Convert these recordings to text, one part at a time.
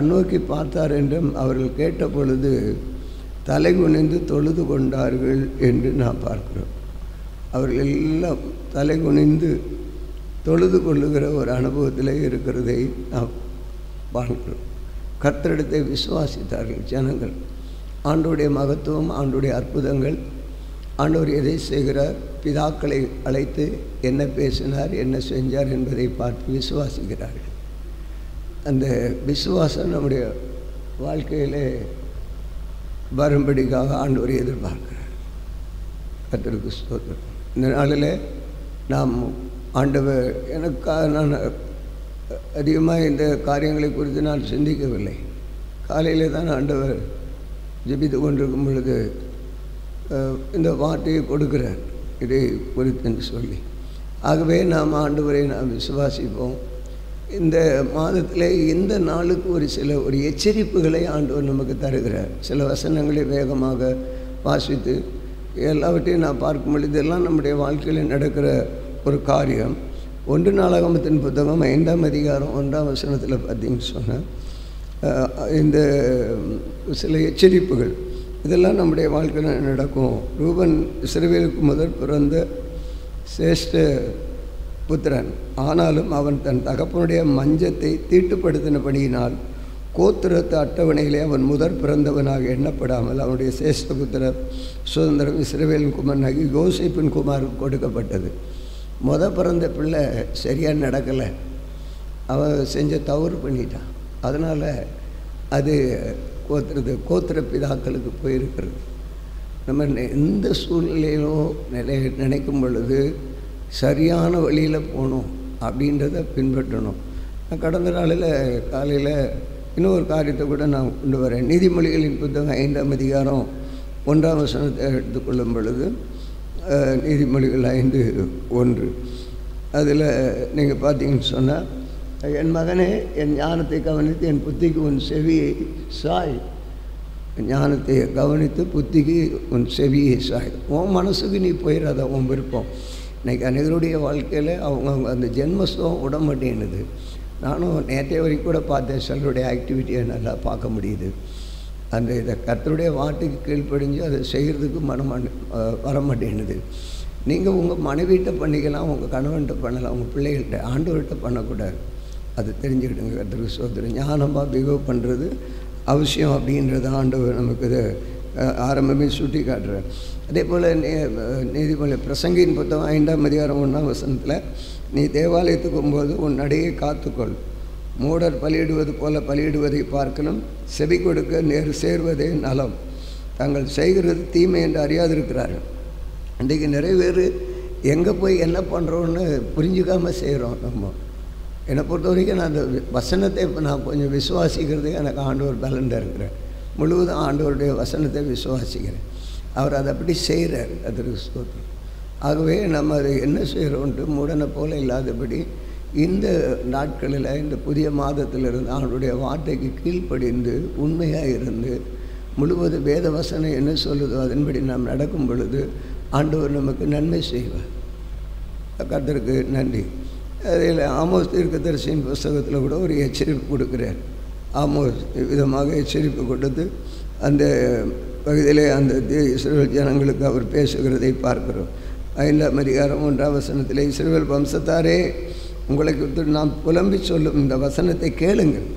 கண்ணோக்கி பார்த்தார் என்றும் அவர்கள் கேட்ட பொழுது தலை குனிந்து தொழுது கொண்டார்கள் என்று நாம் பார்க்கிறோம். அவர்கள் எல்லாம் தலை குனிந்து தொழுது கொள்ளுகிற ஒரு அனுபவத்தில் இருக்கிறதை நாம் பார்க்கிறோம். கர்த்தரிடத்தை விசுவாசித்தார்கள் ஜனங்கள். ஆண்டவருடைய மகத்துவம், ஆண்டவருடைய அற்புதங்கள், ஆண்டவர் எதை செய்கிறார், பிதாக்களை அழைத்து என்ன பேசினார், என்ன செஞ்சார் என்பதை பார்த்து விசுவாசிக்கிறார்கள். அந்த விசுவாசம் நம்முடைய வாழ்க்கையிலே வரும்படிக்காக ஆண்டவர் எதிர்பார்க்கிறார். கர்த்தருக்கு ஸ்தோத்திரம். இந்த நாளில் நாம் ஆண்டவர் எனக்காக நான் அதிகமாக இந்த காரியங்களை குறித்து நான் சிந்திக்கவில்லை. காலையில் தான் ஆண்டவர் ஜெபித்து கொண்டிருக்கும் பொழுது இந்த வார்த்தையை கொடுக்கிறார் இதை குறித்து என்று சொல்லி. ஆகவே நாம் ஆண்டவரை நாம் விசுவாசிப்போம். இந்த மாதத்தில் இந்த நாளுக்கு ஒரு எச்சரிப்புகளை ஆண்டவர் நமக்கு தருகிறார். சில வசனங்களை வேகமாக வாசித்து எல்லாவற்றையும் நான் பார்க்கும் பொழுது இதெல்லாம் நம்முடைய வாழ்க்கையில் நடக்கிற ஒரு காரியம். 1 நாளாகமத்தின் புத்தகம் 5ஆம் அதிகாரம் 1ஆம் வசனத்தில் பார்த்தீங்கன்னு சொன்னால் இந்த சில எச்சரிப்புகள் இதெல்லாம் நம்முடைய வாழ்க்கையில் நடக்கும். ரூபன் இஸ்ரவேலுக்கு முதல் பிறந்த சிரேஷ்ட புத்திரன். ஆனாலும் அவன் தன் தகப்பனுடைய மஞ்சத்தை தீட்டுப்படுத்தினபடியினால் கோத்திரத்து அட்டவணையிலே அவன் முதற் பிறந்தவனாக எண்ணப்படாமல் அவனுடைய சிரேஷ்ட புத்திர சுதந்திரம் இஸ்ரவேலின் குமாரனாகி யோசேப்பின் குமாருக்கு கொடுக்கப்பட்டது. பிறந்த பிள்ளை சரியாக நடக்கலை, அவன் செஞ்ச தவறு பண்ணிட்டான். அதனால் அது கோத்திர பிதாக்களுக்கு போயிருக்கிறது. நம்ம எந்த சூழ்நிலையிலும் நினைக்கும் பொழுது சரியான வழியில் போகணும் அப்படின்றத பின்பற்றணும். கடந்த நாளில் காலையில் இன்னொரு காரியத்தை கூட நான் கொண்டு வரேன். நீதிமொழிகளின் புத்தகம் 5ஆம் அதிகாரம் 1ஆம் வசனத்தை எடுத்துக்கொள்ளும் பொழுது நீதிமொழிகள் 5:1 அதில் நீங்கள் பார்த்தீங்கன்னு சொன்னால், என் மகனே என் ஞானத்தை கவனித்து என் புத்திக்கு உன் செவியை சாய். ஞானத்தை கவனித்து புத்திக்கு உன் செவியை சாய். உன் மனசுக்கு நீ போயிடாத, உன் விருப்பம். இன்றைக்கி அனைவருடைய வாழ்க்கையில் அவங்க அந்த ஜென்மஸ்தம் விட மாட்டேங்குது. நானும் நேற்றைய வரைக்கும் கூட பார்த்தேன், சிலருடைய ஆக்டிவிட்டியை நல்லா பார்க்க முடியுது. அந்த இதை கர்த்தருடைய வார்த்தைக்கு கீழ்ப்படிஞ்சு அதை செய்கிறதுக்கு வர மாட்டேங்குது. நீங்கள் உங்கள் மனைவிட்ட பண்ணிக்கலாம், உங்கள் கணவன்கிட்ட பண்ணலாம், உங்கள் பிள்ளைகள்கிட்ட, ஆண்டவர்கிட்ட பண்ணக்கூடாது. அது தெரிஞ்சுக்கிட்டுங்க. கர்த்தருக்கு ஸ்தோத்திரம். ஞானமாக பிஹேவ் பண்ணுறது அவசியம் அப்படின்றத ஆண்டவர் நமக்கு இதை ஆரம்பமே சுட்டி காட்டுறார். அதே போல் நீதிமொழி பிரசங்கின் புத்தகம் 5ஆம் அதிகாரம் 1ஆம் வசனத்தில், நீ தேவாலயத்துக்கு போகும்போது உன் நடையை காத்துக்கொள். மூடர் பலியிடுவது போல பலியிடுவதை பார்க்கணும், செவி கொடுக்க நேர் சேர்வதே நலம். தாங்கள் செய்கிறது தீமை என்று அறியாதிருக்கிறார்கள். இன்றைக்கு நிறைய பேர் எங்கே போய் என்ன பண்ணுறோன்னு புரிஞ்சுக்காமல் செய்கிறோம். நம்ம என்னை பொறுத்த வரைக்கும் நான் அந்த வசனத்தை இப்போ நான் கொஞ்சம் விசுவாசிக்கிறதே எனக்கு ஆண்டவர் பலன்டாக இருக்கிறேன். முழுவதும் ஆண்டவருடைய வசனத்தை விசுவாசிக்கிறேன். அவர் அதை அப்படி செய்கிறார். அதற்கு ஸ்தோத்திரம். ஆகவே நம்ம அதை என்ன செய்கிறோன்ட்டு மூடனை போல இல்லாதபடி இந்த நாட்களில் இந்த புதிய மாதத்திலிருந்து அவனுடைய வார்த்தைக்கு கீழ்ப்படிந்து உண்மையாக இருந்து முழுவதும் வேத வசனம் என்ன சொல்லுதோ அதன்படி நாம் நடக்கும் பொழுது ஆண்டவர் நமக்கு நன்மை செய்வார். கர்த்தருக்கு நன்றி. அதில் ஆமோஸ் தீர்க்கதரிசியின் புஸ்தகத்தில் கூட ஒரு எச்சரிப்பு கொடுக்குறார். ஆமோஸ் விதமாக எச்சரிப்பு கொடுத்து அந்த பகுதியிலே அந்த இஸ்ரவேல் ஜனங்களுக்கு அவர் பேசுகிறதை பார்க்கிறோம். 5ஆம் அதிகாரம் 1ஆம் வசனத்தில், இஸ்ரவேல் வம்சத்தாரே, உங்களை குறித்து நாம் புலம்பி சொல்லும் இந்த வசனத்தை கேளுங்கள்.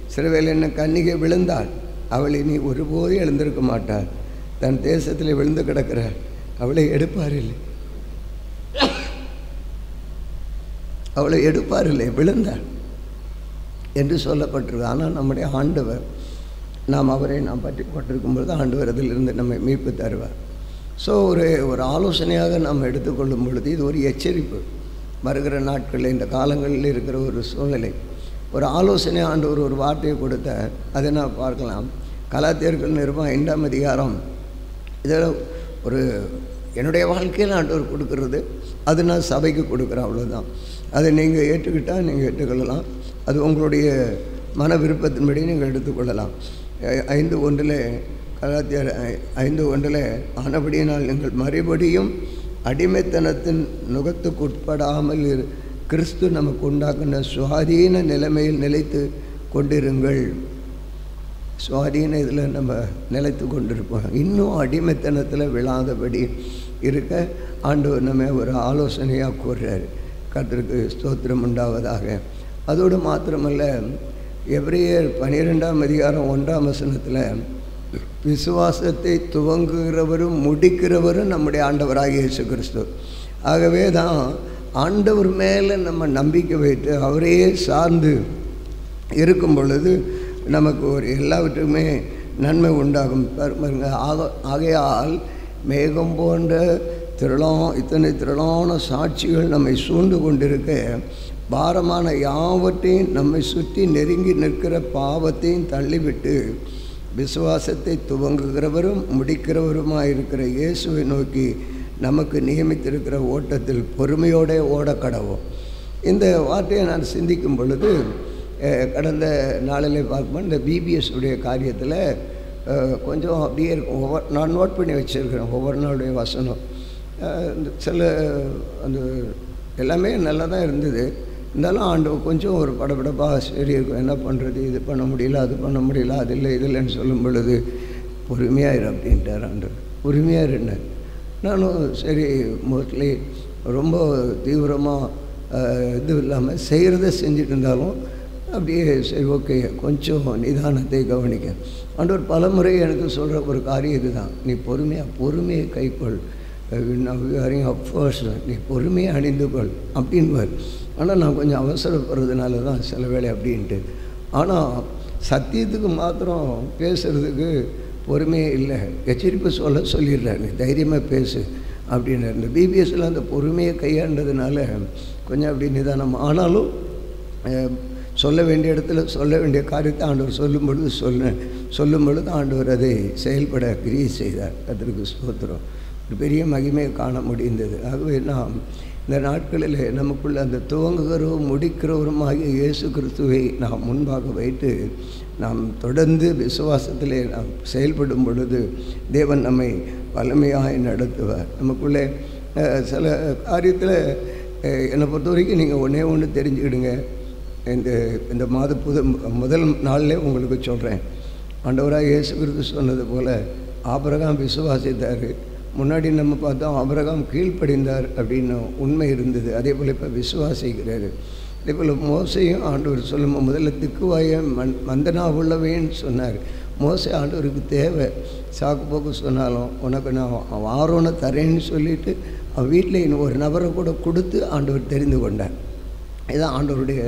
இஸ்ரவேல் என்ன கன்னிகை விழுந்தாள், அவள் இனி ஒருபோது எழுந்திருக்க மாட்டாள். தன் தேசத்தில் விழுந்து கிடக்கிறாள், அவளை எடுப்பாரில்லை. விழுந்தாள் என்று சொல்லப்பட்டிருக்கு. ஆனால் நம்முடைய ஆண்டவர், நாம் அவரை நாம் பற்றி கொண்டிருக்கும் பொழுது ஆண்டவர் அதிலிருந்து நம்மை மீட்பு தருவார். ஸோ ஒரு ஆலோசனையாக நாம் எடுத்துக்கொள்ளும் பொழுது இது ஒரு எச்சரிப்பு. வருகிற நாட்களில் இந்த காலங்களில் இருக்கிற ஒரு சூழ்நிலை, ஒரு ஆலோசனை ஆண்டவர் ஒரு வார்த்தையை கொடுத்த அதை நான் பார்க்கலாம். கலாத்தியர்கள் நிருபம் 5ஆம் அதிகாரம் இதில் ஒரு என்னுடைய வாழ்க்கையில் ஆண்டவர் கொடுக்கறது, அது நான் சபைக்கு கொடுக்குறேன், அவ்வளோதான். அதை நீங்கள் ஏற்றுக்கிட்டால் நீங்கள் ஏற்றுக்கொள்ளலாம், அது உங்களுடைய மன விருப்பத்தின்படி நீங்கள் எடுத்துக்கொள்ளலாம். 5:1 கலாத்தியர் 5:1 ஆனபடியினால் நீங்கள் மறுபடியும் அடிமைத்தனத்தின் நுகத்துக்கு உட்படாமல் கிறிஸ்து நமக்கு உண்டாக்குன சுவாதீன நிலைமையில் நிலைத்து கொண்டிருங்கள். சுவாதீன இதில் நம்ம நிலைத்து கொண்டிருப்போம். இன்னும் அடிமைத்தனத்தில் விழாதபடி இருக்க ஆண்டவர் நம்ம ஒரு ஆலோசனையாக கூறுறார். கர்த்தருக்கு ஸ்தோத்திரம் உண்டாவதாக. அதோடு மாத்திரமல்ல, எபிரேயர் 12ஆம் அதிகாரம் 1ஆம் வசனத்தில் விசுவாசத்தை துவங்குகிறவரும் முடிக்கிறவரும் நம்முடைய ஆண்டவராகிய இயேசு கிறிஸ்து. ஆகவே தான் ஆண்டவர் மேலே நம்ம நம்பிக்கை வைத்து அவரையே சார்ந்து இருக்கும் பொழுது நமக்கு ஒரு எல்லாவற்றுக்குமே நன்மை உண்டாகும். ஆகையால் மேகம் போன்ற இத்தனை திரளான சாட்சிகள் நம்மை சூழ்ந்து கொண்டிருக்க, பாரமான யாவற்றையும் நம்மை சுற்றி நெருங்கி நிற்கிற பாவத்தையும் தள்ளிவிட்டு விசுவாசத்தை துவங்குகிறவரும் முடிக்கிறவருமாயிருக்கிற இயேசுவை நோக்கி நமக்கு நியமித்திருக்கிற ஓட்டத்தில் பொறுமையோடு ஓடக்கடவோம். இந்த வார்த்தையை நான் சிந்திக்கும் பொழுது கடந்த நாளிலே பார்க்கும்போது இந்த பிபிஎஸ் உடைய காரியத்தில் கொஞ்சம் அப்படியே இருக்கும். நான் நோட் பண்ணி வச்சுருக்கிறேன் ஒவ்வொரு நாளுடைய வசனம். சில அந்த எல்லாமே நல்லா தான் இருந்தது. இருந்தாலும் ஆண்டு கொஞ்சம் ஒரு படபடப்பாக சரி இருக்கும். என்ன பண்ணுறது, இது பண்ண முடியல, அது பண்ண முடியல, அது இல்லை இது இல்லைன்னு சொல்லும் பொழுது பொறுமையாக இரு அப்படின்ட்டார் ஆண்டு. பொறுமையாக இருந்தேன். நானும் சரி மோஸ்ட்லி ரொம்ப தீவிரமாக இது இல்லாமல் செய்கிறத செஞ்சுட்டு இருந்தாலும் அப்படியே சரி ஓகே கொஞ்சம் நிதானத்தை கவனிக்க ஆண்டவர் பல முறை எனக்கு சொல்கிற ஒரு காரியம் இது தான். நீ பொறுமையை கைக்கொள், அப்ஃபர்ஸ் நீ பொறுமையை அணிந்து கொள் அப்படின்வார். ஆனால் நான் கொஞ்சம் அவசரப்படுறதுனால தான் சில வேலை அப்படின்ட்டு. ஆனால் சத்தியத்துக்கு மாத்திரம் பேசுகிறதுக்கு பொறுமையே இல்லை. எச்சரிப்பு சொல்லிடுறேன், நீ தைரியமாக பேசு அப்படின்னு. இந்த பிபிஎஸ்சில் அந்த பொறுமையை கையாண்டதுனால கொஞ்சம் அப்படி நிதானம். ஆனாலும் சொல்ல வேண்டிய இடத்துல சொல்ல வேண்டிய காரியத்தை ஆண்டவர் சொல்லும் பொழுது ஆண்டவர் அதை செயல்பட கிரியை செய்தார். கர்த்தருக்கு ஸ்தோத்திரம். ஒரு பெரிய மகிமையை காண முடிந்தது. ஆகவே நாம் இந்த நாட்களில் நமக்குள்ள அந்த துவங்குகிறவரும் முடிக்கிறவருமாகிய இயேசு கிறிஸ்துவை நாம் முன்பாக வைத்து நாம் தொடர்ந்து விசுவாசத்திலே நாம் செயல்படும் பொழுது தேவன் நம்மை வல்லமையாக நடத்துவார். நமக்குள்ளே சில காரியத்தில் என்னை பொறுத்த வரைக்கும் நீங்கள் ஒன்று தெரிஞ்சுக்கிடுங்க. இந்த மாத முதல் நாளிலே உங்களுக்கு சொல்கிறேன். ஆண்டவராக இயேசு கிறிஸ்து சொன்னது போல் ஆபிரகாம் விசுவாசித்தார். முன்னாடி நம்ம பார்த்தோம் ஆபிரகாம் கீழ்ப்படிந்தார் அப்படின்னு உண்மை இருந்தது. அதே போல் இப்போ விசுவாசிக்கிறார். அதே போல் மோசையும் ஆண்டவர் சொல்லும் முதல்ல திக்குவாய மந்தனா உள்ளவேன்னு சொன்னார். மோசை ஆண்டவருக்கு தேவை. சாக்கு போக்கு சொன்னாலும் உனக்கு நான் ஆரோனை தரேன்னு சொல்லிவிட்டு அவன் வீட்டில் இன்னும் ஒரு நபரை கூட கொடுத்து ஆண்டவர் தெரிந்து கொண்டார். இதுதான் ஆண்டவருடைய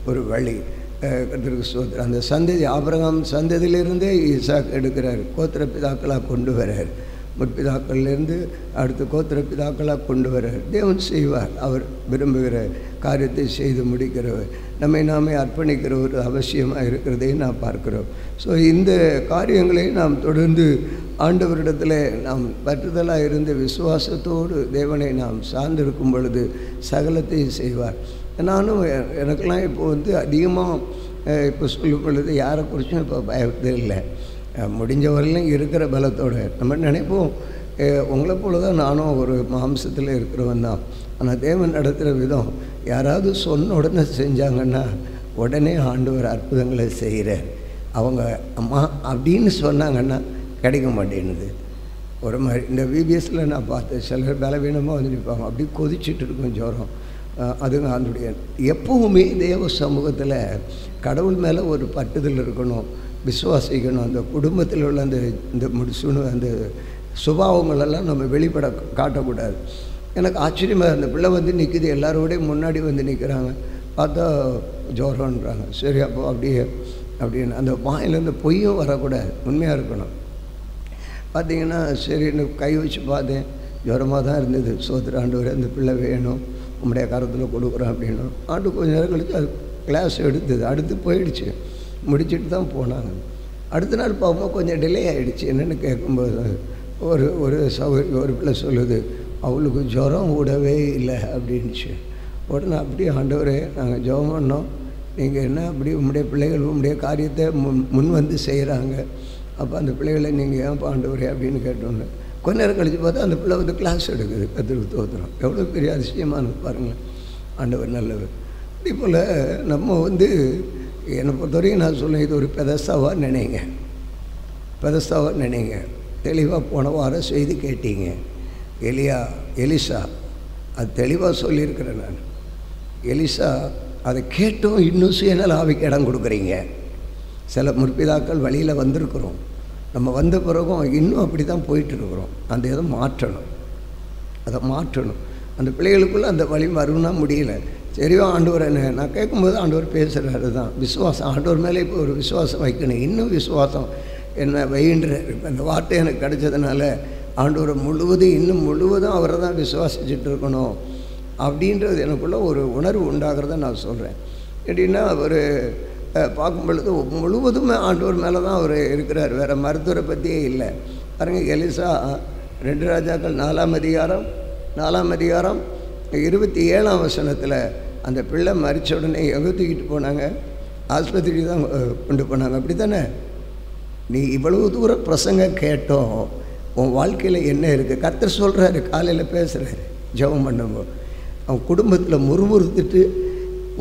ஒரு வழி. கர்த்தருக்கு ஸ்தோத்திரம். அந்த சந்ததி ஆபிரகாம் சந்ததியிலிருந்தே ஈசாக் எடுக்கிறார், கோத்திர பிதாக்களாக கொண்டு வர்றார். முற்பிதாக்கள்லேருந்து அடுத்து கோத்திர பிதாக்களாக கொண்டு வர்றார். தேவன் செய்வார். அவர் விரும்புகிற காரியத்தை செய்து முடிக்கிறவர். நாமே அர்ப்பணிக்கிற ஒரு அவசியமாக இருக்கிறதையும் நாம் பார்க்கிறோம். ஸோ இந்த காரியங்களை நாம் தொடர்ந்து ஆண்டவரிடத்தில் நாம் பற்றுதலாக இருந்து விசுவாசத்தோடு தேவனை நாம் சார்ந்திருக்கும் பொழுது சகலத்தையும் செய்வார். நானும் எனக்கெல்லாம் இப்போ அதிகமாக இப்போ சொல்லும் பொழுது யாரை குறித்தும் இப்போ பயப்பதே இல்லை. முடிஞ்ச வரையிலும் இருக்கிற பலத்தோடு நம்ம நினைப்போம். உங்களை போல தான் நானும் ஒரு மாம்சத்தில் இருக்கிறவன் தான். ஆனால் தேவன் நடத்துகிற விதம் யாராவது சொன்ன உடனே செஞ்சாங்கன்னா உடனே ஆண்டவர் அற்புதங்களை செய்கிறார். அவங்க அம்மா அப்படின்னு சொன்னாங்கன்னா கிடைக்க மாட்டேன்னுது. ஒரு மாதிரி இந்த பிபிஎஸ்சில் நான் பார்த்தேன். சிலர் பலவீனமாக வந்து நிற்பாங்க, அப்படி கொதிச்சுட்டு இருக்கும் ஜுரம். அதுங்க அதனுடைய எப்பவுமே தேவ சமூகத்தில் கடவுள் மேலே ஒரு பட்டுதல் இருக்கணும், விசுவாசிக்கணும். அந்த குடும்பத்தில் உள்ள அந்த சுபாவங்களெல்லாம் நம்ம வெளிப்பட காட்டக்கூடாது. எனக்கு ஆச்சரியமாக அந்த பிள்ளை வந்து நிற்குது, எல்லாரோடையும் முன்னாடி வந்து நிற்கிறாங்க. பார்த்தா ஜோரம்ன்றாங்க. சரி அப்போ அப்படின்னு அந்த வாயிலேருந்து பொய்யும் வரக்கூடாது, உண்மையாக இருக்கணும். பார்த்திங்கன்னா சரின்னு கை வச்சு பார்த்தேன், ஜுரமாக தான் இருந்தது. சோத்திர ஆண்டவரே அந்த பிள்ளை வேணும், உம்முடைய கரத்தில் கொடுக்குறோம் அப்படின்னு. ஆண்டு கொஞ்சம் நேரம் கழிச்சு அது கிளாஸ் எடுத்தது, அடுத்து போயிடுச்சு. முடிச்சுட்டு தான் போனாங்க. அடுத்த நாள் பார்க்கும்போது கொஞ்சம் டிலே ஆகிடுச்சு. என்னென்னு கேட்கும்போது ஒரு பிள்ளை சொல்லுது, அவளுக்கு ஜுரம் விடவே இல்லை அப்படின்ச்சு. உடனே அப்படியே ஆண்டவரே நாங்கள் ஜெபம் பண்ணோம், நீங்கள் என்ன அப்படி உம்முடைய பிள்ளைகள் உம்முடைய காரியத்தை முன் வந்து செய்கிறாங்க, அப்போ அந்த பிள்ளைகளை நீங்கள் ஏன் ஆண்டவரே அப்படின்னு கேட்டோன்னு கொஞ்ச நேரம் கழித்து பார்த்தா அந்த பிள்ளை வந்து கிளாஸ் எடுக்குது. கர்த்தருக்கு ஸ்தோத்திரம். எவ்வளோ பெரிய அதிசயமானது பாருங்களேன். ஆண்டவர் நல்லவர். இதே போல் நம்ம என்னை பொறுத்தவரைக்கும் நான் சொல்லுவேன், இது ஒரு பெதஸ்தாவாக நினைங்க, பெதஸ்தாவாக நினைங்க. தெளிவாக போன வாரம் செய்தி கேட்டீங்க. எலிசா அது தெளிவாக சொல்லியிருக்கிறேன் நான். எலிசா அதை கேட்டும் இன்னும் சுயநல ஆவிக்கு இடம் கொடுக்குறீங்க. சில முற்பிதாக்கள் வழியில் வந்திருக்கிறோம், நம்ம வந்த பிறகும் இன்னும் அப்படி தான் போயிட்டுருக்குறோம். அந்த இதை மாற்றணும், அதை மாற்றணும். அந்த பிள்ளைகளுக்குள்ளே அந்த வழி வரும்னா முடியல. சரியா ஆண்டவர் என்ன நான் கேட்கும்போது ஆண்டவர் பேசுகிறாரு தான் விசுவாசம். ஆண்டவர் மேலே இப்போ ஒரு விசுவாசம் வைக்கணும், இன்னும் விசுவாசம் என்ன வைன்ற அந்த வார்த்தை எனக்கு கிடைச்சதுனால ஆண்டவரை முழுவதும் இன்னும் முழுவதும் அவரை தான் விசுவாசிச்சுட்டு இருக்கணும் அப்படின்றது எனக்குள்ள ஒரு உணர்வு உண்டாகிறத நான் சொல்கிறேன். எப்படின்னா அவர் பார்க்கும் பொழுது முழுவதுமே ஆண்டவர் மேலே தான் அவர் இருக்கிறார், வேறு மருத்துவரை பற்றியே இல்லை. பாருங்க, எலிசா 2 ராஜாக்கள் 4ஆம் அதிகாரம் 27ஆம் வசனத்தில் அந்த பிள்ளை மரித்த உடனே எங்கே தூக்கிட்டு போனாங்க? ஆஸ்பத்திரி தான் கொண்டு போனாங்க. அப்படி தானே? நீ இவ்வளவு தூரம் பிரசங்கம் கேட்டோம், உன் வாழ்க்கையில் என்ன இருக்குது? கர்த்தர் சொல்கிறாரு, காலையில் பேசுகிறாரு ஜெபம் பண்ணும்போது. அவன் குடும்பத்தில் முறுமுறுத்துட்டு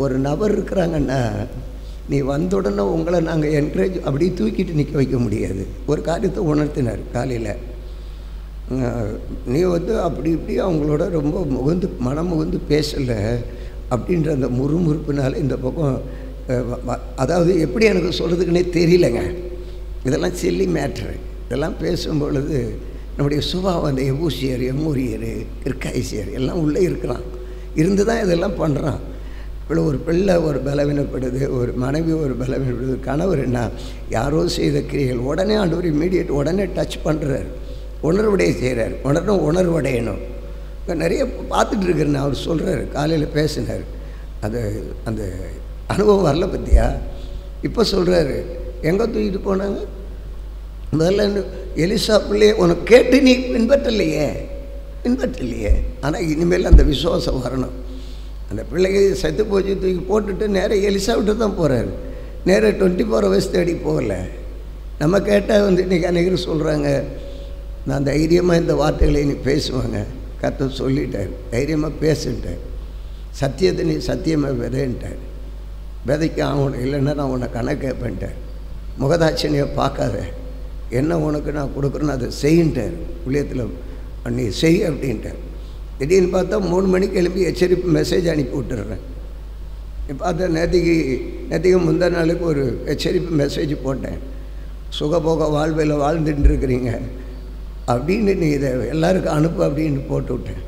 ஒரு நபர் இருக்கிறாங்கன்னா நீ வந்த உடனே உங்களை நாங்கள் என்கரேஜ் அப்படி தூக்கிட்டு நிற்க வைக்க முடியாது. ஒரு காரியத்தை உணர்த்தினார் காலையில். நீ அப்படி இப்படி அவங்களோட ரொம்ப மனம் முகந்து பேசலை அப்படின்ற அந்த முறுமுறுப்புனால இந்த பக்கம் அதாவது எப்படி எனக்கு சொல்கிறதுக்குன்னே தெரியலைங்க. இதெல்லாம் சில்லி மேட்ரு. இதெல்லாம் பேசும்பொழுது நம்முடைய சுபாவம், அந்த எபூசியர், எம்மூரியர், கிற்காய்சியர் எல்லாம் உள்ளே இருக்கிறான், இருந்து தான் இதெல்லாம் பண்ணுறான். இப்போ ஒரு பிள்ளை ஒரு பலவீனப்படுது, ஒரு மனைவி ஒரு பலவீனப்படுது, கணவர் என்ன யாரோ செய்த கிரியைகள் உடனே ஆண்டவர் இம்மீடியட் உடனே டச் பண்ணுறார், உணர்வுடைய செய்கிறார். உணர்வடையணும். இப்போ நிறைய பார்த்துட்ருக்கிறேன். அவர் சொல்கிறார், காலையில் பேசினார், அது அந்த அனுபவம் வரல பற்றியா? இப்போ சொல்கிறாரு, எங்கே தூக்கிட்டு போனாங்க? முதல்ல எலிசா பிள்ளையே உனக்கு கேட்டு நீ பின்பற்றலையே. ஆனால் இனிமேல் அந்த விசுவாசம் வரணும். அந்த பிள்ளைங்க செத்து போச்சு, தூக்கி போட்டுட்டு நேராக எலிசா விட்டு தான் போகிறாரு. நேராக 24 hours தேடி போகலை. நம்ம கேட்டால் இன்றைக்கி அன்றைக்கி சொல்கிறாங்க, நான் தைரியமாக இந்த வார்த்தைகளை நீ பேசுவாங்க, கர்த்தர் சொல்லிட்டார், தைரியமாக பேசுன்ட்டார். சத்தியத்தை நீ சத்தியமாக விதைன்ட்டார். விதைக்க ஆகணும், இல்லைன்னா நான் உன்னை கணக்கு கேட்பேன்ட்டார். முகதாட்சணியை பார்க்காத, என்ன உனக்கு நான் கொடுக்குறேன்னு அதை செய்யின்ட்டார். ஊழியத்தில் நீ செய் அப்படின்ட்டார். திடீர்னு பார்த்தா 3 மணிக்கு எழுப்பி எச்சரிப்பு மெசேஜ் அனுப்பி விட்டுடுறேன். பார்த்தா நேற்றுக்கு முந்தா நாளுக்கு ஒரு எச்சரிப்பு மெசேஜ் போட்டேன், சுகபோக வாழ்வில் வாழ்ந்துட்டு இருக்கிறீங்க அப்படின்னு நீ இதை எல்லாருக்கும் அனுப்பு அப்படின்னு போட்டு விட்டேன்.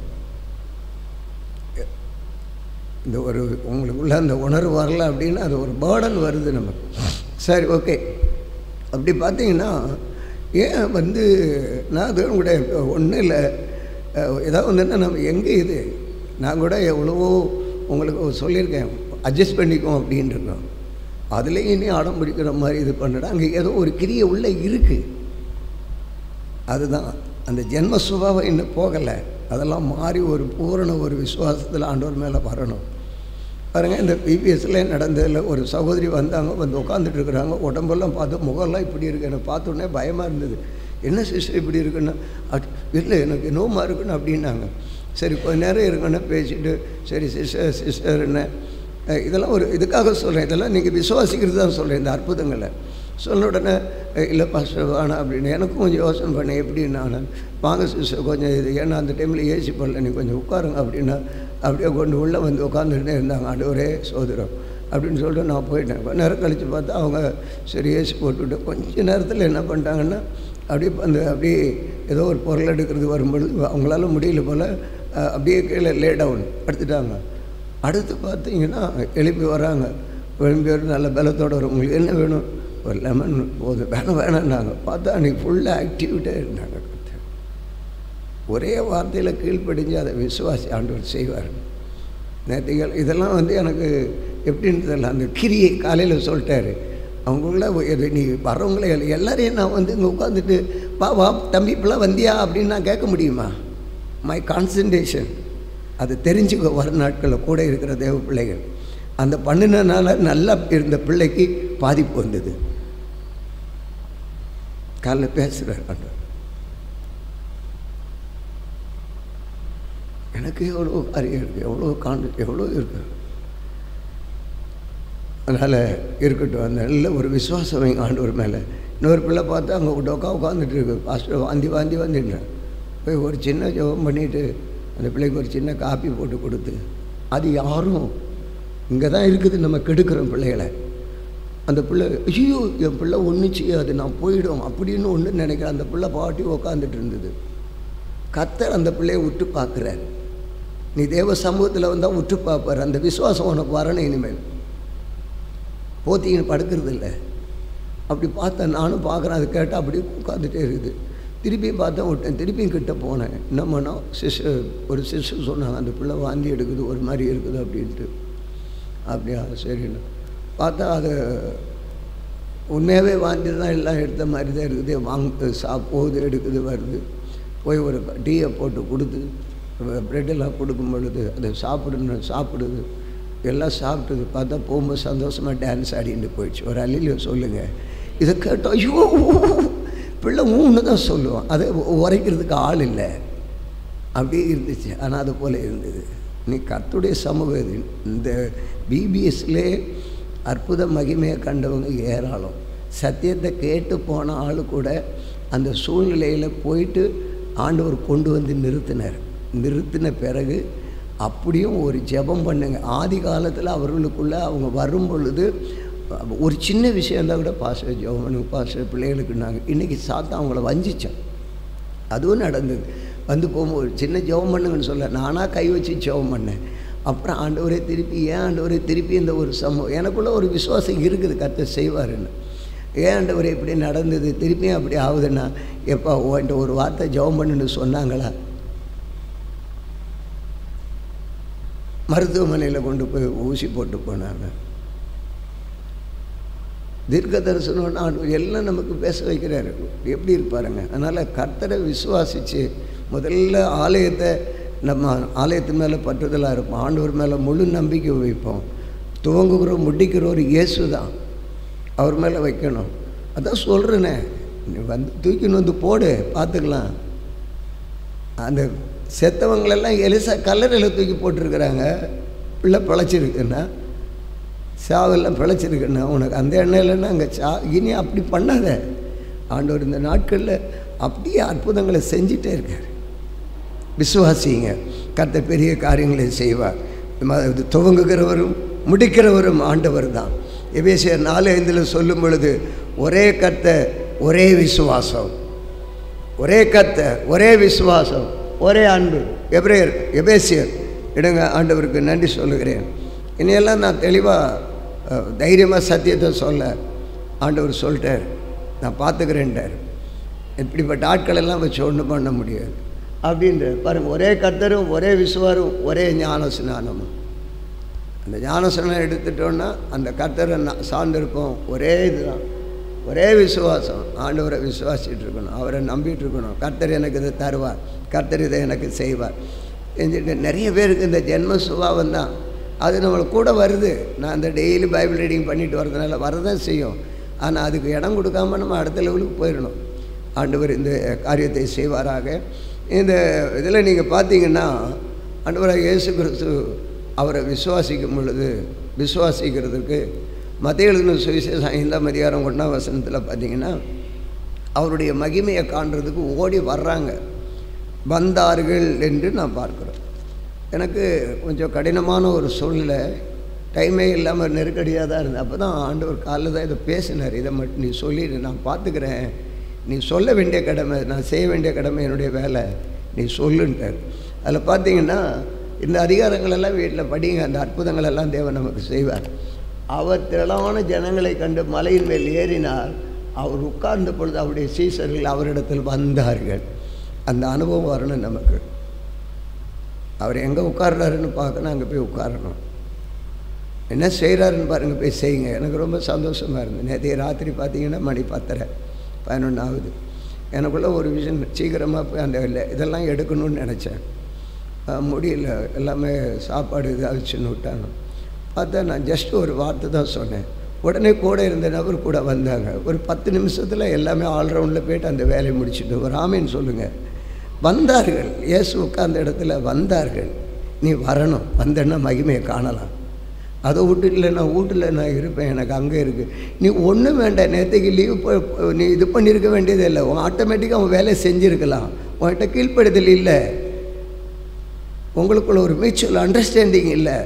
இந்த ஒரு உங்களுக்குள்ள அந்த உணர்வு வரல அப்படின்னா அது ஒரு பேர்டன் வருது நமக்கு. சரி, ஓகே. அப்படி பார்த்தீங்கன்னா ஏன் நான் அது கூட ஒன்றும் இல்லை, ஏதாவது நம்ம எங்கே இது நான் கூட எவ்வளவோ உங்களுக்கு சொல்லியிருக்கேன், அட்ஜஸ்ட் பண்ணிக்கோம் அப்படின்னு இருக்கோம். அதுலேயும் இனி அடம் பிடிக்கிற மாதிரி இது பண்ணடா, அங்கே ஏதோ ஒரு கிரியை உள்ளே இருக்குது. அதுதான் அந்த ஜென்ம சுபாவம் இன்னும் போகலை. அதெல்லாம் மாறி ஒரு பூரண ஒரு விசுவாசத்தில் ஆண்டவர் மேலே வரணும். பாருங்கள், இந்த பிபிஎஸ்ல நடந்ததில் ஒரு சகோதரி வந்து உட்காந்துட்டு இருக்கிறாங்க. உடம்பெல்லாம் பார்த்து முகம்லாம் இப்படி இருக்குது. எனக்கு பார்த்தோன்னே பயமாக இருந்தது. என்ன சிஸ்டர் இப்படி இருக்குன்னா, இல்லை எனக்கு நோமாக இருக்குன்னு அப்படின்னாங்க. சரி, கொஞ்ச நேரம் இருக்குன்னு பேசிட்டு, சரி சிஸ்டர் என்ன இதெல்லாம் ஒரு இதுக்காக சொல்கிறேன், இதெல்லாம் நீங்கள் விசுவாசிக்கிறது தான் சொல்கிறேன். இந்த அற்புதங்களை சொன்ன உடனே இல்லை பாஸ்டர் வேணாம் அப்படின்னு எனக்கும் கொஞ்சம் யோசனை பண்ணேன். எப்படி நான் வாங்க சிஸ்டர் கொஞ்சம் இது, ஏன்னா அந்த டைமில் ஏசி பண்ணல, நீ கொஞ்சம் உட்காருங்க அப்படின்னா அப்படியே கொண்டு உள்ளே உட்காந்துக்கிட்டே இருந்தாங்க. ஆண்டவரே சோதரம் அப்படின்னு சொல்லிட்டு நான் போயிட்டேன். கொஞ்ச நேரம் கழித்து பார்த்தா அவங்க சரி ஏசி போட்டுவிட்டு கொஞ்ச நேரத்தில் என்ன பண்ணிட்டாங்கன்னா அப்படியே ஏதோ ஒரு பொருள் எடுக்கிறது வரும்பொழுது அவங்களால முடியல போல் அப்படியே கீழே லே டவுன் எடுத்துட்டாங்க. அடுத்து பார்த்தீங்கன்னா எழுப்பி வராங்க. எழுப்பி வர நல்ல பலத்தோடு வரும். உங்களுக்கு என்ன வேணும்? ஒரு லெமன் போதும். வேணான்னாங்க. பார்த்தா அன்றைக்கி ஃபுல்லாக ஆக்டிவிட்டாக இருந்தாங்க. ஒரே வார்த்தையில் கீழ்ப்படிஞ்சு அதை விசுவாசி ஆண்டவர் செய்வார். நேற்றுகள் இதெல்லாம் எனக்கு எப்படின்னு தெரியல. அந்த கிரியை காலையில் சொல்லிட்டாரு. அவங்கள நீ வரவங்களே எல்லாரையும் நான் இங்கே உட்காந்துட்டு வா தம்பி இப்பெல்லாம் வந்தியா அப்படின்னு நான் கேட்க முடியுமா? மை கான்சன்ட்ரேஷன் அது தெரிஞ்சுக்க வர நாட்களில் கூட இருக்கிற தேவ பிள்ளைகள் அந்த பண்ணினால நல்லா இருந்த பிள்ளைக்கு பாதிப்பு வந்தது. காலைல பேசுகிறார் ஆண்டவர். எனக்கு எவ்வளோ காரியம் இருக்குது, எவ்வளோ இருக்குது. அதனால் இருக்கட்டும், அந்த நல்ல ஒரு விசுவாசம் எங்கள் ஆண்டவர் மேலே. இன்னொரு பிள்ளை பார்த்தா அங்கே உட்காந்துட்டு இருக்கு. பாஸ்டர் வாந்தி வந்துட்டு போய் ஒரு சின்ன ஜெபம் பண்ணிவிட்டு அந்த பிள்ளைக்கு ஒரு சின்ன காப்பி போட்டு கொடுத்து, அது யாரும் இங்கே தான் இருக்குது, நம்ம கெடுக்கிறோம் பிள்ளைகளை. அந்த பிள்ளை ஐயோ என் பிள்ளை ஒன்றும் செய்யாது, நான் போயிடும் அப்படின்னு ஒன்று நினைக்கிறேன். அந்த பிள்ளை பாட்டி உட்காந்துட்டு இருந்தது. கர்த்தர் அந்த பிள்ளையை விட்டு பார்க்குறார். நீ தேவ சமூகத்தில் வந்தால் விட்டு பார்ப்பார். அந்த விசுவாசம் உனக்கு வரணும். இனிமேல் போத்தின்னு படுக்கிறது இல்லை. அப்படி பார்த்தேன், நானும் பார்க்குறேன். அது கேட்டால் அப்படியே உட்காந்துட்டே இருக்குது. திருப்பியும் பார்த்தேன், விட்டேன். திருப்பியும் கிட்ட போனேன். என்ன பண்ணோம், ஒரு சிஸ்டர் சொன்னாங்க, அந்த பிள்ளை வாந்தி எடுக்குது, ஒரு மாதிரி இருக்குது அப்படின்ட்டு. அப்படியா, சரிண்ணா. பார்த்தா அது உண்மையாகவே வாந்தி தான், எல்லாம் எடுத்த மாதிரி தான் இருக்குது. போகுது, எடுக்குது, வருது. போய் ஒரு டீயை போட்டு கொடுத்து ப்ரெட்டெல்லாம் கொடுக்கும் பொழுது அதை சாப்பிடுது. எல்லாம் சாப்பிட்டது. பார்த்தா போகும்போது சந்தோஷமாக டான்ஸ் ஆடிட்டு போயிடுச்சு. ஒரு அல்லில சொல்லுங்கள். இதை கேட்டோம், ஐயோ பிள்ளை மூணு தான் சொல்லுவோம், அதை உரைக்கிறதுக்கு ஆள் இல்லை. அப்படியே இருந்துச்சு. ஆனால் அது போல் இருந்தது. நீ கர்த்தருடைய சமூகம் இது. இந்த பிபிஎஸ்லே அற்புத மகிமையை கண்டவங்க ஏராளம். சத்தியத்தை கேட்டு போன ஆள் கூட அந்த சூழ்நிலையில் போயிட்டு ஆண்டவர் கொண்டு வந்து நிறுத்தின பிறகு அப்படியும் ஒரு ஜெபம் பண்ணுங்க. ஆதி காலத்தில் அவர்களுக்குள்ளே அவங்க வரும் பொழுது ஒரு சின்ன விஷயம் இருந்தால் கூட பாஸ்டர் ஜெபம் பண்ணுங்க, பாஸ்டர் பிள்ளைகளுக்குன்னாங்க. இன்றைக்கி சாத்தா அவங்கள வஞ்சித்தான். அதுவும் நடந்தது. வந்து போகும்போது சின்ன ஜெபம் பண்ணுங்கன்னு சொல்ல, நானாக கை வச்சு ஜெபம் பண்ணேன். அப்புறம் ஆண்டவரே திருப்பி இந்த ஒரு சமூகம் எனக்குள்ளே ஒரு விசுவாசம் இருக்குது, கர்த்தர் செய்வாருன்னு. ஏன் ஆண்டவரே இப்படி நடந்தது, திருப்பியும் அப்படி ஆகுதுன்னா, எப்போ என்கிட்ட ஒரு வார்த்தை ஜெபம் பண்ணுன்னு சொன்னாங்களா? மருத்துவமனையில் கொண்டு போய் ஊசி போட்டு போனாங்க. தீர்க்க தரிசனம் ஆண்டவர் எல்லாம் நமக்கு பேச வைக்கிறாரு. எப்படி இருப்பாருங்க. அதனால் கர்த்தரை விசுவாசித்து முதல்ல நம்ம ஆலயத்து மேலே பற்றுதலாக இருப்போம். ஆண்டவர் மேலே முழு நம்பிக்கை வைப்போம். துவங்குகிறோம் முடிக்கிறோர் இயேசு தான், அவர் மேலே வைக்கணும். அதான் சொல்கிறேனே, நீ தூக்கின்னு வந்து போடு, பார்த்துக்கலாம். அந்த செத்தவங்களெல்லாம் எலிசா கல்லறையில் தூக்கி போட்டிருக்கிறாங்க. பிள்ளை பிழைச்சிருக்குன்னா, சாவெல்லாம் பிழைச்சிருக்குன்னா, உனக்கு அந்த எண்ணெய் இல்லைன்னா அங்கே இனி அப்படி பண்ணாத. ஆண்டவர் இந்த நாட்களில் அப்படியே அற்புதங்களை செஞ்சிட்டே இருக்கார். விசுவாசிங்க, கர்த்தர் பெரிய காரியங்களை செய்வார். துவங்குகிறவரும் முடிக்கிறவரும் ஆண்டவர் தான். எபேசியர் 4:5 சொல்லும் பொழுது, ஒரே கர்த்தர், ஒரே விசுவாசம், ஒரே கர்த்தர், ஒரே விசுவாசம், ஒரே அன்பு. எபேசியர் இடங்க. ஆண்டவருக்கு நன்றி சொல்லுகிறேன். இனியெல்லாம் நான் தெளிவாக தைரியமாக சத்தியத்தை சொல்ல ஆண்டவர் சொல்லிட்டார். நான் பார்த்துக்கிறேன்ட்டார். இப்படிப்பட்ட ஆட்களெல்லாம் வச்சு ஒன்றும் பண்ண முடியாது அப்படின்ற பாருங்கள். ஒரே கர்த்தரும், ஒரே விசுவாரும், ஒரே ஞான ஸ்நானமும். அந்த ஞானஸ்நானம் எடுத்துட்டோன்னா அந்த கர்த்தரை சார்ந்திருப்போம். ஒரே இதுதான், ஒரே விசுவாசம். ஆண்டவரை விசுவாசிட்டு இருக்கணும், அவரை நம்பிட்டு இருக்கணும். கர்த்தர் எனக்கு இதை தருவார், கர்த்தர் இதை எனக்கு செய்வார் செஞ்சுட்டு. நிறைய பேருக்கு இந்த ஜென்ம சுபாவம் தான், அது நம்மளுக்கு கூட வருது. நான் அந்த டெய்லி பைபிள் ரீடிங் பண்ணிட்டு வரதுனால வரதான் செய்யும். ஆனால் அதுக்கு இடம் கொடுக்காம நம்ம அடுத்த லெவலுக்கு போயிடணும். ஆண்டவர் இந்த காரியத்தை செய்வாராக. இந்த இதில் நீங்கள் பார்த்தீங்கன்னா, ஆண்டவராக இயேசு கிறிஸ்து அவரை விசுவாசிக்கும் பொழுது, விசுவாசிக்கிறதுக்கு மத்தேயு எழுதின சுவிசேஷம் 5:1 பார்த்தீங்கன்னா, அவருடைய மகிமையை காண்றதுக்கு ஓடி வர்றாங்க, வந்தார்கள் என்று நான் பார்க்குறோம். எனக்கு கொஞ்சம் கடினமான ஒரு சூழ்நிலை, டைமே இல்லாமல் நெருக்கடியாக தான் இருந்தது. அப்போ தான் ஆண்டவர் காலையில் தான் இதை பேசினார். இதை மட்டும் நீ சொல்லிடு, நான் பார்த்துக்கிறேன். நீ சொல்ல வேண்டிய கடமை, நான் செய்ய வேண்டிய கடமை, என்னுடைய வேலை, நீ சொல்லுன்ட்டார். அதில் பார்த்தீங்கன்னா, இந்த அதிகாரங்களெல்லாம் வீட்டில் படிங்க. அந்த அற்புதங்களெல்லாம் தேவன் நமக்கு செய்வார். அவர் திரளான ஜனங்களை கண்டு மலையின் மேல் ஏறினார். அவர் உட்கார்ந்த பொழுது அவருடைய சீசர்கள் அவரிடத்தில் வந்தார்கள். அந்த அனுபவம் வரணும் நமக்கு. அவர் எங்கே உட்கார்றாருன்னு பார்க்கணும், அங்கே போய் உட்காரணும். என்ன செய்கிறாருன்னு பாருங்கள், போய் செய்யுங்க. எனக்கு ரொம்ப சந்தோஷமாக இருந்தது. நேற்று ராத்திரி பார்த்தீங்கன்னா மணி 10:11 ஆகுது. எனக்குள்ளே ஒரு விஷயம், சீக்கிரமாக போய் அந்த இதெல்லாம் எடுக்கணும்னு நினச்சேன். முடியல, எல்லாமே சாப்பாடு இது அழிச்சுன்னு விட்டாங்க. பார்த்தா நான் ஜஸ்ட் ஒரு வார்த்தை தான் சொன்னேன். உடனே கூட இருந்த நபர் கூட வந்தாங்க. ஒரு 10 நிமிஷத்தில் எல்லாமே ஆல்ரவுண்டில் போய்ட்டு அந்த வேலையை முடிச்சுட்டு ஒரு ஆமீன் சொல்லுங்கள். வந்தார்கள், இயேசு உட்கார்ந்த இடத்துல வந்தார்கள். நீ வரணும், வந்தேன்னா மகிமையை காணலாம். அதை விட்டு இல்லை நான் வீட்டில் நான் இருப்பேன், எனக்கு அங்கே இருக்குது. நீ ஒன்றும் வேண்டாம், நேற்றுக்கு லீவ் நீ இது பண்ணியிருக்க வேண்டியதே இல்லை. உன் ஆட்டோமேட்டிக்காக அவன் வேலையை செஞ்சுருக்கலாம். உன்கிட்ட கீழ்ப்படுதல் இல்லை, உங்களுக்குள்ள ஒரு மியூச்சுவல் அண்டர்ஸ்டாண்டிங் இல்லை.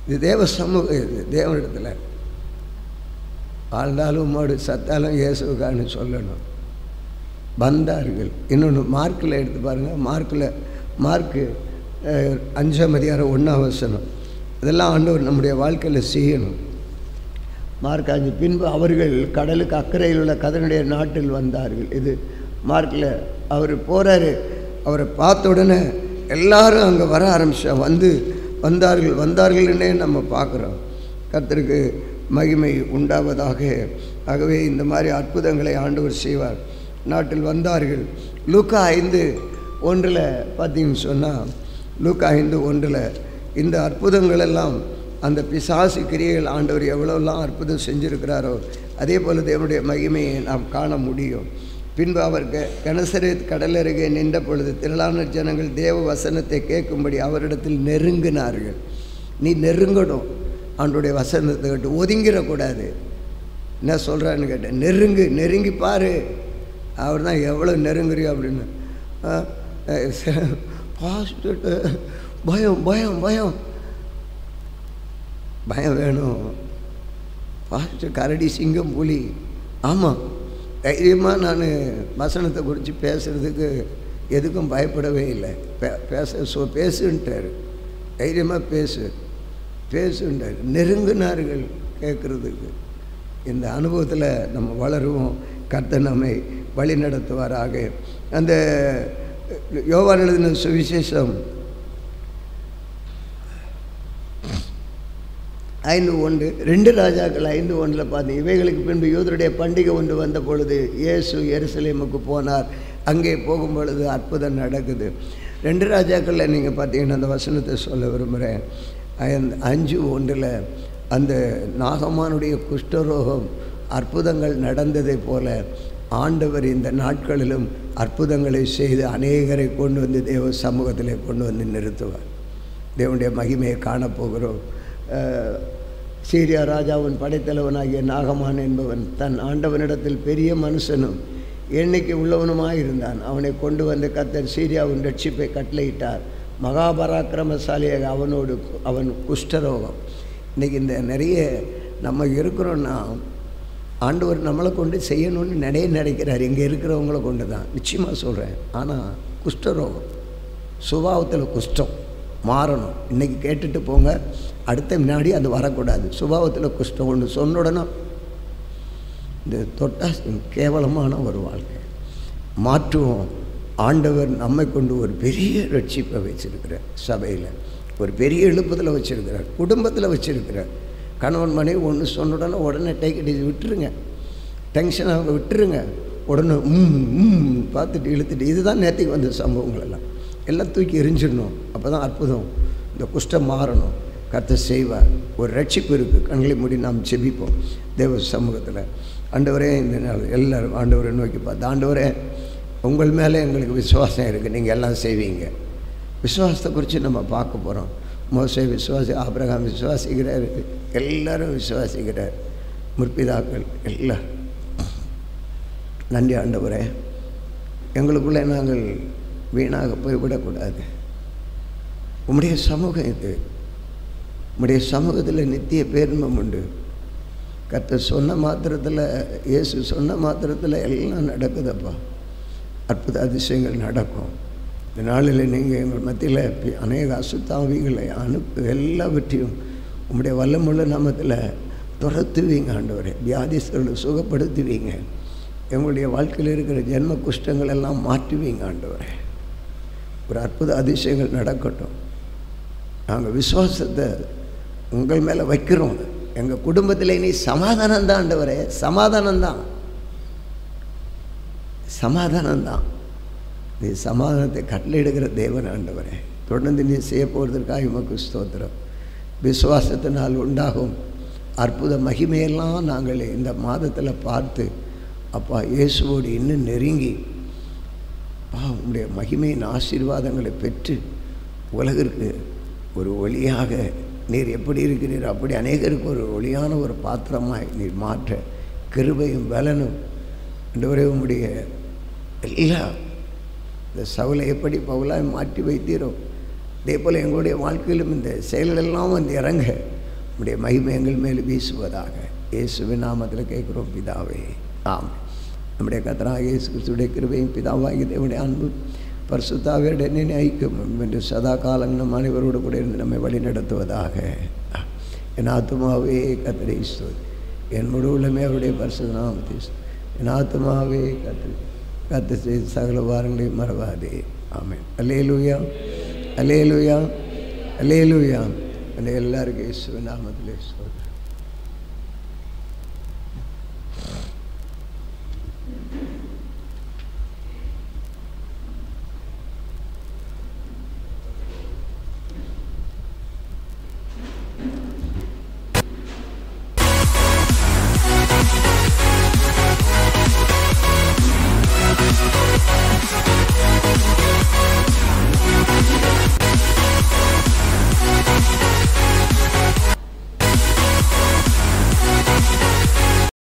இது தேவ சமூகம், இது தேவனிடத்தில் வாழ்ந்தாலும் உம்மோடு சத்தாலும் இயேசுக்கான்னு சொல்லணும். வந்தார்கள். இன்னொன்று மார்க்கில் எடுத்து பாருங்கள். மார்க்கு 5:1 இதெல்லாம் ஆண்டவர் நம்முடைய வாழ்க்கையில் செய்யணும். மார்க் 5. பின்பு அவர்கள் கடலுக்கு அக்கறையில் உள்ள கதனுடைய நாட்டில் வந்தார்கள். இது மார்க்கில் அவர் போகிறாரு. அவரை பார்த்த உடனே எல்லாரும் அங்கே வர வந்தார்கள்னே நம்ம பார்க்குறோம். கர்த்தருக்கு மகிமை உண்டாவதாக. ஆகவே இந்த மாதிரி அற்புதங்களை ஆண்டவர் செய்வார். நாட்டில் வந்தார்கள். லூக்கா 5:1 பார்த்தீங்கன்னு சொன்னால், லூக்கா 5:1 இந்த அற்புதங்கள் எல்லாம், அந்த பிசாசு கிரியைகள் ஆண்டவர் எவ்வளோலாம் அற்புதம் செஞ்சுருக்கிறாரோ அதே போல் தேவனுடைய மகிமையை நாம் காண முடியும். பின்பு அவர் கெனசரேத் கடலருகே நின்ற பொழுது திரளான ஜனங்கள் தேவ வசனத்தை கேட்கும்படி அவரிடத்தில் நெருங்கினார்கள். நீ நெருங்கணும், ஆண்டோடைய வசனத்தை கேட்டு ஒதுங்கிடக்கூடாது. என்ன சொல்கிறான்னு கேட்டேன். நெருங்கி பாரு. அவர் தான் எவ்வளோ நெருங்குறியோ அப்படின்னு. பாஸ்ட்டு பயம் வேணும். பாஸ்ட்டு கரடி சிங்கம் புலி. ஆமாம், தைரியமாக நான் வசனத்தை குறித்து பேசுகிறதுக்கு எதுக்கும் பயப்படவே இல்லை. பேசுன்ட்டார், தைரியமாக பேசுன்ட்டார். நெருங்கினார்கள் கேட்குறதுக்கு. இந்த அனுபவத்தில் நம்ம வளருவோம். கர்த்தர் நம்மை வழி நடத்துவாராக. அந்த யோவான் எழுதின சுவிசேஷம் 5:1 2 ராஜாக்கள் 5:1 பார்த்தீங்க. இவைகளுக்கு பின்பு யூதருடைய பண்டிகை ஒன்று வந்த பொழுது இயேசு எருசலேமுக்கு போனார். அங்கே போகும் பொழுது அற்புதம் நடக்குது. 2 ராஜாக்களில் நீங்கள் பார்த்தீங்கன்னா அந்த வசனத்தை சொல்ல விரும்புகிறேன். 5:1 அந்த நாகமானுடைய குஷ்டரோகம் அற்புதங்கள் நடந்ததை போல ஆண்டவர் இந்த நாட்களிலும் அற்புதங்களை செய்து அநேகரை கொண்டு வந்து தேவ சமூகத்தில் கொண்டு வந்து நிறுத்துவார். தேவனுடைய மகிமையை காணப்போகிறோம். சீரியா ராஜாவின் படைத்தலைவனாகிய நாகமான் என்பவன் தன் ஆண்டவனிடத்தில் பெரிய மனுஷனும் எண்ணிக்கை உள்ளவனுமாயிருந்தான். அவனை கொண்டு வந்து கர்த்தர் சீரியாவின் ரட்சிப்பை கட்டளையிட்டார். மகாபராக்கிரமசாலியாக அவன் குஷ்டரோகம். இன்றைக்கி இந்த நிறைய நம்ம இருக்கிறோன்னா ஆண்டவர் நம்மளை கொண்டு செய்யணும்னு நினைக்கிறார். இங்கே இருக்கிறவங்கள கொண்டு தான், நிச்சயமாக சொல்கிறேன். ஆனால் குஷ்டரோகம் சுபாவத்தில் குஷ்டம் மாறணும். இன்றைக்கி கேட்டுட்டு போங்க, அடுத்த முன்னாடி அது வரக்கூடாது. சுபாவத்தில் குஷ்டம் ஒன்று சொன்ன உடனே இந்த தொட்டா கேவலமான ஒரு வாழ்க்கை மாற்றுவோம். ஆண்டவர் நம்மை கொண்டு ஒரு பெரிய ரட்சிப்பை வச்சிருக்கிறார். சபையில் ஒரு பெரிய எழுப்புதலை வச்சுருக்கிறார், குடும்பத்தில் வச்சுருக்கிறார். கணவன் மனைவி ஒன்று சொன்ன உடனே டேக் இட் விட்டுருங்க, டென்ஷனாக விட்டுருங்க. உடனே பார்த்துட்டு இழுத்துட்டு, இதுதான் நேற்றுக்கு வந்த சம்பவங்கள் எல்லாம் தூக்கி எரிஞ்சிடணும். அப்போ தான் அற்புதம், இந்த குஷ்டம் மாறணும். கர்த்தர் செய்வார். ஒரு ரட்சிப்பு இருக்குது. கண்களை மூடி நாம் செபிப்போம் தேவ சமூகத்தில். ஆண்டவரே, இந்த நாள் எல்லோரும் ஆண்டவரை நோக்கி பார்த்து, ஆண்டவரே உங்கள் மேலே எங்களுக்கு விசுவாசம் இருக்குது, நீங்கள் எல்லாம் செய்வீங்க. விசுவாசத்தை குறித்து நம்ம பார்க்க போகிறோம். மோசே ஆபிரகாம் விசுவாசிக்கிறார், எல்லோரும் விசுவாசிக்கிறார், முற்பிதாக்கள் எல்லோரும். நன்றி ஆண்டவரே, எங்களுக்குள்ளே நாங்கள் வீணாக போய்விடக்கூடாது. உம்முடைய சமூகம் இது, உம்முடைய சமூகத்தில் நித்திய பேரின்பம் உண்டு. கர்த்தர் சொன்ன மாத்திரத்தில், இயேசு சொன்ன மாத்திரத்தில் எல்லாம் நடக்குதப்பா. அற்புத அதிசயங்கள் நடக்கும். இந்த நாளில் நீங்கள் எங்கள் மத்தியில் அநேக அசுத்தாவிகளை எல்லாவற்றையும் உம்முடைய வல்லமுள்ள நாமத்தில் துரத்துவீங்க ஆண்டவரே. வியாதிஸ்தர்களை சுகப்படுத்துவீங்க. எங்களுடைய வாழ்க்கையில் இருக்கிற ஜென்ம குஷ்டங்கள் எல்லாம் மாற்றுவீங்க ஆண்டவரே. ஒரு அற்புத அதிசயங்கள் நடக்கட்டும். நாங்கள் விசுவாசத்தை உங்கள் மேலே வைக்கிறோம். எங்கள் குடும்பத்தில் நீ சமாதானம்தான் ஆண்டவரே, சமாதானம்தான், சமாதானம்தான். நீ சமாதானத்தை கட்டளையிடுகிற தேவன் ஆண்டவரே. தொடர்ந்து நீ செய்ய போகிறதுக்காக உமக்கு ஸ்தோத்திரம். விசுவாசத்தினால் உண்டாகும் அற்புத மகிமையெல்லாம் நாங்கள் இந்த மாதத்தில் பார்த்து அப்பா இயேசுவோடு இன்னும் நெருங்கி உங்களுடைய மகிமையின் ஆசீர்வாதங்களை பெற்று உலகிற்கு ஒரு ஒளியாக நீர் எப்படி இருக்கிறீர் அப்படி அநேகருக்கு ஒரு ஒளியான ஒரு பாத்திரமாய் நீர் மாற்ற கிருபையும் பலனும் ஆண்டவரே உம்முடைய எல்லா இந்த சவுலை எப்படி பவுலாய் மாற்றி வைத்தீரோ அதே போல் எங்களுடைய வாழ்க்கையிலும் இந்த செயல்களெல்லாம் வந்து இறங்க உம்முடைய மகிமை எங்கள் மேல் வீசுவதாக இயேசுவின் நாமத்தில் கேட்குறோம் பிதாவே. ஆம். நம்முடைய கர்த்தராகிய இயேசு கிறிஸ்துவின் கிருபையும் பிதாவாகிய தேவனுடைய அன்பு பரிசுத்தாவியுடைய ஐக்கியம் என்று சதா காலம் நம் அனைவரோடு கூட இருந்து நம்மை வழி நடத்துவதாக. என் ஆத்துமாவே கர்த்தரை ஸ்தோத்திரி, என் முழு உள்ளமே அவருடைய பரிசுத்த நாமத்தை என் ஆத்துமாவே கர்த்தர் செய்த சகல வாரங்களையும் மறவாதே. ஆமென். அல்லேலூயா, அல்லேலூயா, அல்லேலூயா. எல்லாருக்கும் இயேசுவின் நாமத்திலே ஸ்தோத்திரம்.